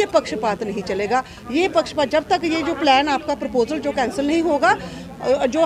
ये पक्षपात नहीं चलेगा। ये पक्षपात जब तक ये जो प्लान आपका प्रपोजल जो कैंसिल नहीं होगा, जो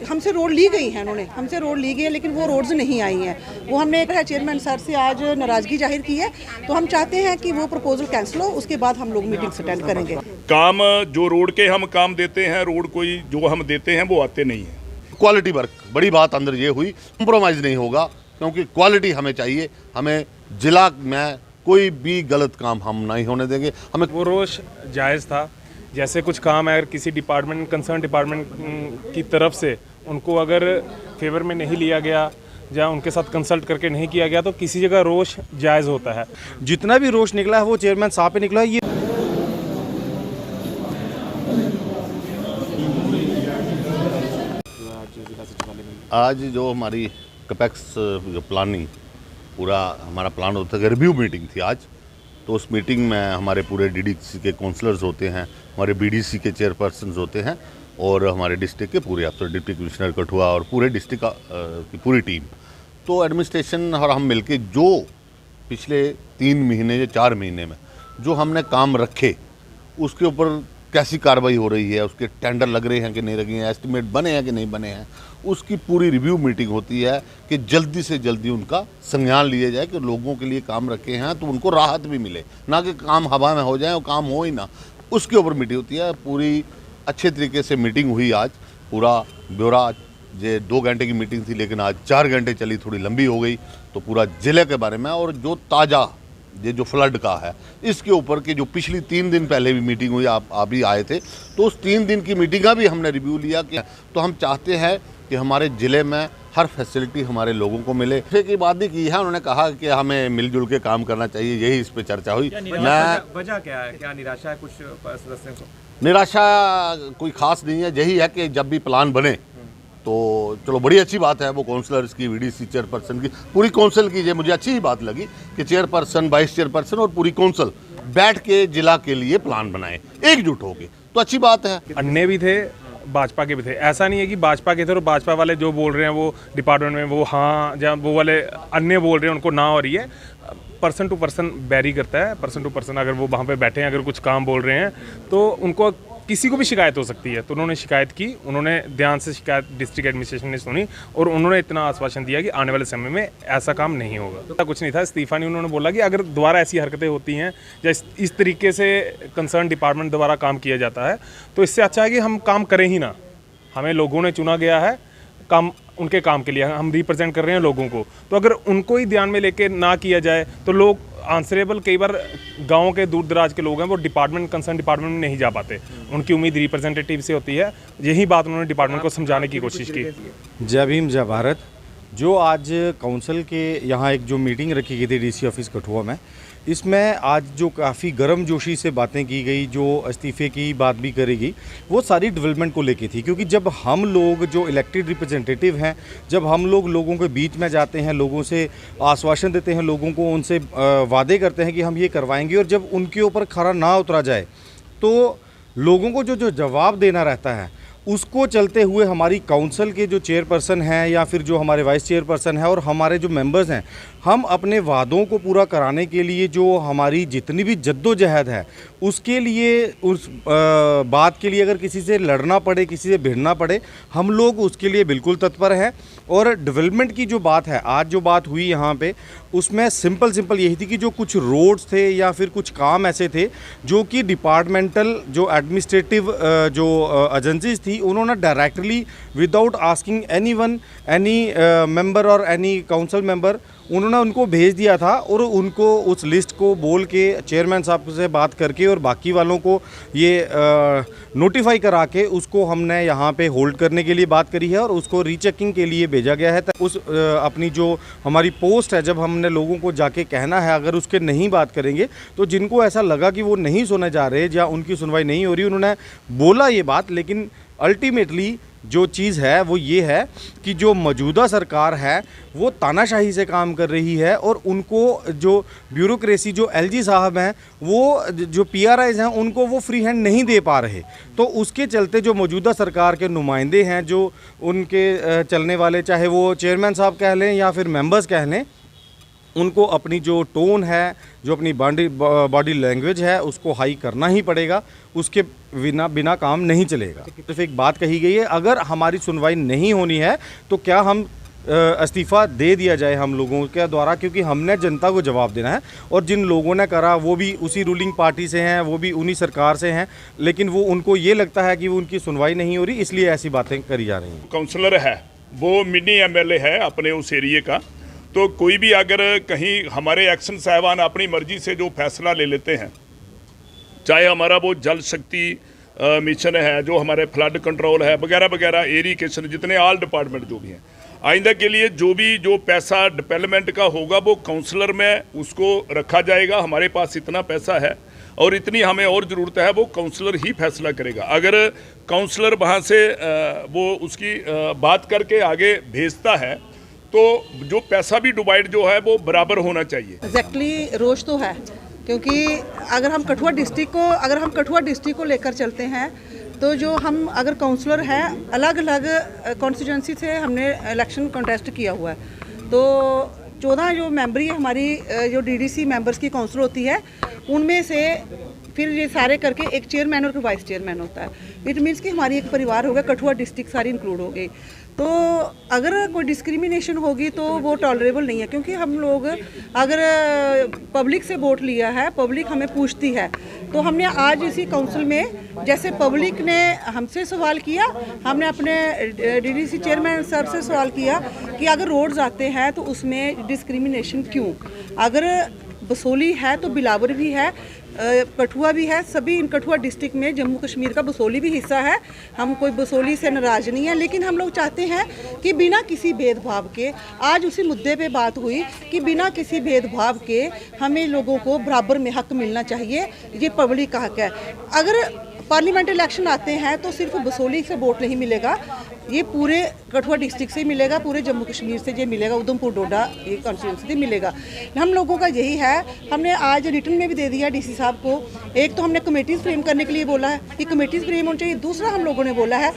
हमसे रोड ली गई है, उन्होंने हमसे रोड ली गई है लेकिन वो रोड्स नहीं आई हैं। वो हमने एक चेयरमैन सर से आज नाराज़गी जाहिर की है, तो हम चाहते हैं कि वो प्रपोजल कैंसिल हो, उसके बाद हम लोग मीटिंग अटेंड करेंगे। काम जो रोड के हम काम देते हैं, रोड कोई जो हम देते हैं वो आते नहीं हैं। क्वालिटी वर्क बड़ी बात अंदर ये हुई, कॉम्प्रोमाइज़ नहीं होगा क्योंकि क्वालिटी हमें चाहिए। हमें जिला में कोई भी गलत काम हम नहीं होने देंगे। हमें वो रोष जायज़ था। जैसे कुछ काम है, अगर किसी डिपार्टमेंट कंसर्न डिपार्टमेंट की तरफ से उनको अगर फेवर में नहीं लिया गया या उनके साथ कंसल्ट करके नहीं किया गया, तो किसी जगह रोष जायज़ होता है। जितना भी रोष निकला है वो चेयरमैन साहब पे निकला है। ये आज जो हमारी कैपेक्स जो प्लानिंग पूरा हमारा प्लान होता है, रिव्यू मीटिंग थी आज। तो उस मीटिंग में हमारे पूरे डीडीसी के काउंसलर्स होते हैं, हमारे बीडीसी के चेयरपर्सन होते हैं और हमारे डिस्ट्रिक्ट के पूरे अफसर, डिप्टी कमिश्नर कठुआ और पूरे डिस्ट्रिक्ट की पूरी टीम। तो एडमिनिस्ट्रेशन और हम मिलके जो पिछले 3 महीने या 4 महीने में जो हमने काम रखे, उसके ऊपर कैसी कार्रवाई हो रही है, उसके टेंडर लग रहे हैं कि नहीं लगे हैं, एस्टिमेट बने हैं कि नहीं बने हैं, उसकी पूरी रिव्यू मीटिंग होती है कि जल्दी से जल्दी उनका संज्ञान लिया जाए कि लोगों के लिए काम रखे हैं तो उनको राहत भी मिले, ना कि काम हवा में हो जाए और काम हो ही ना। उसके ऊपर मीटिंग होती है। पूरी अच्छे तरीके से मीटिंग हुई आज। पूरा ब्यौरा, ये 2 घंटे की मीटिंग थी लेकिन आज 4 घंटे चली, थोड़ी लंबी हो गई। तो पूरा ज़िले के बारे में और जो ताज़ा ये जो फ्लड का है इसके ऊपर की जो पिछली 3 दिन पहले भी मीटिंग हुई, आप भी आए थे, तो उस 3 दिन की मीटिंग का भी हमने रिव्यू लिया कि तो हम चाहते हैं कि हमारे ज़िले में हर फैसिलिटी हमारे लोगों को मिले। फिर की बात भी की है, उन्होंने कहा कि हमें मिलजुल के काम करना चाहिए, यही इस पर चर्चा हुई। वजह क्या है, क्या निराशा है कुछ सदस्यों को? निराशा कोई खास नहीं है, यही है कि जब भी प्लान बने तो चलो बड़ी अच्छी बात है। वो काउंसलर्स की, वीडीसी चेयरपर्सन की, पूरी काउंसिल की, मुझे अच्छी ही बात लगी कि चेयरपर्सन, वाइस चेयरपर्सन और पूरी काउंसिल बैठ के जिला के लिए प्लान बनाए एकजुट होके, तो अच्छी बात है। अन्य भी थे, भाजपा के भी थे। ऐसा नहीं है कि भाजपा के थे और भाजपा वाले जो बोल रहे हैं वो डिपार्टमेंट में वो हाँ, जहाँ वो वाले अन्य बोल रहे हैं उनको ना हो रही है। पर्सन टू पर्सन वेरी करता है। पर्सन टू पर्सन अगर वो वहाँ पे बैठे हैं, अगर कुछ काम बोल रहे हैं तो उनको किसी को भी शिकायत हो सकती है। तो उन्होंने शिकायत की, उन्होंने ध्यान से शिकायत डिस्ट्रिक्ट एडमिनिस्ट्रेशन ने सुनी और उन्होंने इतना आश्वासन दिया कि आने वाले समय में ऐसा काम नहीं होगा। तो कुछ नहीं था, इस्तीफा नहीं। उन्होंने बोला कि अगर दोबारा ऐसी हरकतें होती हैं या इस तरीके से कंसर्न डिपार्टमेंट द्वारा काम किया जाता है तो इससे अच्छा है कि हम काम करें ही ना। हमें लोगों ने चुना गया है काम, उनके काम के लिए हम रिप्रेजेंट कर रहे हैं लोगों को। तो अगर उनको ही ध्यान में लेके ना किया जाए तो लोग आंसरेबल, कई बार गाँव के दूर दराज के लोग हैं वो डिपार्टमेंट, कंसर्न डिपार्टमेंट में नहीं जा पाते। उनकी उम्मीद रिप्रेजेंटेटिव से होती है। यही बात उन्होंने डिपार्टमेंट को समझाने की कोशिश की। जय भीम जय भारत। जो आज काउंसिल के यहाँ एक जो मीटिंग रखी गई थी डीसी ऑफिस कठुआ में, इसमें आज जो काफ़ी गर्मजोशी से बातें की गई, जो इस्तीफे की बात भी करी गई, वो सारी डेवलपमेंट को लेके थी। क्योंकि जब हम लोग जो इलेक्टेड रिप्रेजेंटेटिव हैं, जब हम लोगों के बीच में जाते हैं, लोगों से आश्वासन देते हैं, लोगों को उनसे वादे करते हैं कि हम ये करवाएंगे, और जब उनके ऊपर खरा ना उतरा जाए तो लोगों को जो जवाब देना रहता है, उसको चलते हुए हमारी काउंसिल के जो चेयरपर्सन हैं या फिर जो हमारे वाइस चेयरपर्सन हैं और हमारे जो मेंबर्स हैं, हम अपने वादों को पूरा कराने के लिए जो हमारी जितनी भी जद्दोजहद है, उसके लिए, उस बात के लिए अगर किसी से लड़ना पड़े, किसी से भिड़ना पड़े, हम लोग उसके लिए बिल्कुल तत्पर हैं। और डेवलपमेंट की जो बात है, आज जो बात हुई यहाँ पे, उसमें सिंपल यही थी कि जो कुछ रोड्स थे या फिर कुछ काम ऐसे थे जो कि डिपार्टमेंटल जो एडमिनिस्ट्रेटिव जो एजेंसीज थी, उन्होंने directly without asking anyone, any member और एनी काउंसिल मेंबर, उन्होंने उनको भेज दिया था। और उनको उस लिस्ट को बोल के चेयरमैन साहब से बात करके और बाकी वालों को ये नोटिफाई करा के उसको हमने यहाँ पे होल्ड करने के लिए बात करी है और उसको रीचेकिंग के लिए भेजा गया है। उस अपनी जो हमारी पोस्ट है, जब हमने लोगों को जाके कहना है, अगर उसके नहीं बात करेंगे तो जिनको ऐसा लगा कि वो नहीं सुने जा रहे या उनकी सुनवाई नहीं हो रही, उन्होंने बोला ये बात। लेकिन अल्टीमेटली जो चीज़ है वो ये है कि जो मौजूदा सरकार है वो तानाशाही से काम कर रही है और उनको जो ब्यूरोक्रेसी, जो एलजी साहब हैं, वो जो पीआरआईज हैं, उनको वो फ्री हैंड नहीं दे पा रहे। तो उसके चलते जो मौजूदा सरकार के नुमाइंदे हैं, जो उनके चलने वाले, चाहे वो चेयरमैन साहब कह लें या फिर मेंबर्स कह लें, उनको अपनी जो टोन है, जो अपनी बॉडी लैंग्वेज है, उसको हाई करना ही पड़ेगा। उसके बिना काम नहीं चलेगा। सिर्फ एक बात कही गई है, अगर हमारी सुनवाई नहीं होनी है तो क्या हम इस्तीफ़ा दे दिया जाए हम लोगों के द्वारा, क्योंकि हमने जनता को जवाब देना है। और जिन लोगों ने करा वो भी उसी रूलिंग पार्टी से हैं, वो भी उन्हीं सरकार से हैं, लेकिन वो उनको ये लगता है कि वो उनकी सुनवाई नहीं हो रही, इसलिए ऐसी बातें करी जा रही हैं। काउंसलर है वो मिनी एमएलए है अपने उस एरिए का, तो कोई भी अगर कहीं हमारे एक्शन साहबान अपनी मर्जी से जो फैसला ले लेते हैं, चाहे हमारा वो जल शक्ति मिशन है, जो हमारे फ्लड कंट्रोल है, वगैरह वगैरह, इरिगेशन, जितने ऑल डिपार्टमेंट जो भी हैं, आइंदा के लिए जो पैसा डेवलपमेंट का होगा वो काउंसलर में उसको रखा जाएगा। हमारे पास इतना पैसा है और इतनी हमें और ज़रूरत है, वो काउंसलर ही फैसला करेगा। अगर काउंसलर वहाँ से वो उसकी बात करके आगे भेजता है तो जो पैसा भी डिवाइड जो है वो बराबर होना चाहिए। एग्जैक्टली रोष तो है, क्योंकि अगर हम कठुआ डिस्ट्रिक्ट को लेकर चलते हैं तो जो हम अगर काउंसलर हैं, अलग अलग कॉन्स्टिट्यूंसी से हमने इलेक्शन कॉन्टेस्ट किया हुआ है, तो 14 जो मेंबरी हमारी जो डीडीसी मेंबर्स की काउंसिल होती है, उनमें से फिर ये सारे करके एक चेयरमैन और वाइस चेयरमैन होता है। इट मीन्स कि हमारी एक परिवार हो गया, कठुआ डिस्ट्रिक्ट सारी इंक्लूड हो गई। तो अगर कोई डिस्क्रिमिनेशन होगी तो वो टॉलरेबल नहीं है, क्योंकि हम लोग अगर पब्लिक से वोट लिया है, पब्लिक हमें पूछती है, तो हमने आज इसी काउंसिल में जैसे पब्लिक ने हमसे सवाल किया, हमने अपने डीडीसी चेयरमैन सर से सवाल किया कि अगर रोड्स आते हैं तो उसमें डिस्क्रिमिनेशन क्यों। अगर बसोली है तो बिलावर भी है, कठुआ भी है, सभी इन कठुआ डिस्ट्रिक्ट में जम्मू कश्मीर का बसोली भी हिस्सा है। हम कोई बसोली से नाराज़ नहीं है, लेकिन हम लोग चाहते हैं कि बिना किसी भेदभाव के, आज उसी मुद्दे पे बात हुई कि बिना किसी भेदभाव के हमें लोगों को बराबर में हक मिलना चाहिए, ये पब्लिक का हक है। अगर पार्लियामेंट इलेक्शन आते हैं तो सिर्फ बसोली से वोट नहीं मिलेगा, ये पूरे कठुआ डिस्ट्रिक्ट से मिलेगा, पूरे जम्मू कश्मीर से ये मिलेगा, उधमपुर डोडा ये कॉन्स्टिट्यूंसी से मिलेगा। हम लोगों का यही है, हमने आज रिटर्न में भी दे दिया डीसी साहब को। एक तो हमने कमेटीज़ फ्रेम करने के लिए बोला है कि कमेटीज़ फ्रेम होनी चाहिए, दूसरा हम लोगों ने बोला है